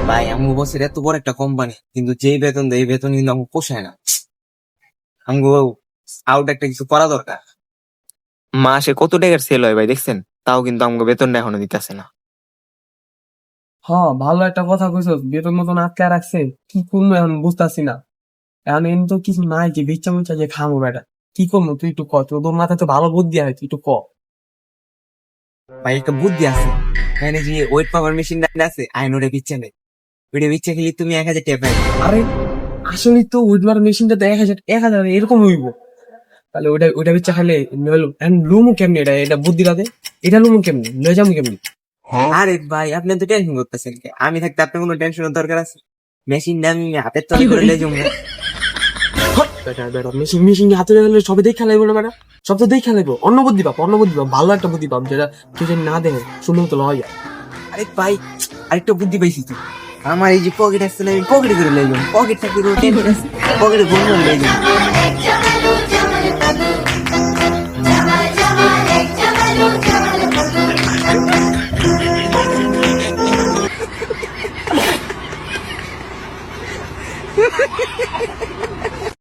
ভাই আমগো বসের এত বড় একটা কোম্পানি, কিন্তু যেই বেতন দেয় এই বেতন কিন্তু আমাকে পোষায় না। আমগো আউট একটা কিছু করা দরকার। মাসে কত টাকার সেল হয় ভাই দেখছেন? তাও কিন্তু আমাকে বেতনটা এখনো দিতেছে না। ভালো একটা কথা কইছো, বেতন মতন আটকে রাখছে। কি করবো এখন বুঝতেছি না। এখন এমন তো কিছু নাই যে ভিক্ষা মিচ্ছা যে খামো বেটা। কি করবো তুই একটু ক, তোর মাথায় তো ভালো বুদ্ধি আছে, তুই একটু ক। ভাই একটা বুদ্ধি আছে, এখানে যে ওয়েট পাওয়ার মেশিন আছে আইন ওটা বিচ্ছে নেই, ওইটা বিচ্ছে খেলে তুমি 1,000 টাকা পাই। আরে আসলে তো উইডবার মেশিনটা তো 1,000 এরকম হইব। তাহলে ওইটা ওইটা বিচ্ছা খাইলে লুমু কেমনি, এটা এটা বুদ্ধি রাতে, এটা লুমু কেমনি, লয়ে যাবো কেমনি? আরে ভাই আপনি তো টেনশন করতেছেন কে? আমি থাকতে আপনার কোনো টেনশনের দরকার আছে? মেশিনটা আমি হাতের তলে করে লয়ে যাবো। হট, বেটা বেটা মেশিন মেশিন হাতে গেলে সবে দেখা লাগবে না বেটা, সব তো দেখা লাগবে। অন্য বুদ্ধি পাব, অন্য বুদ্ধি পাব, ভালো একটা বুদ্ধি পাব যেটা কেউ যেন না দেখে, শুনলেও তো লয় যায়। আরে ভাই আরেকটা বুদ্ধি পাইছি তো, আমার এই যে পকেট আসছে না, আমি পকেটে করে লয়ে যাবো। পকেটটা কি টেনশন আছে, পকেটে বন্ধ করে লয়ে যাবো।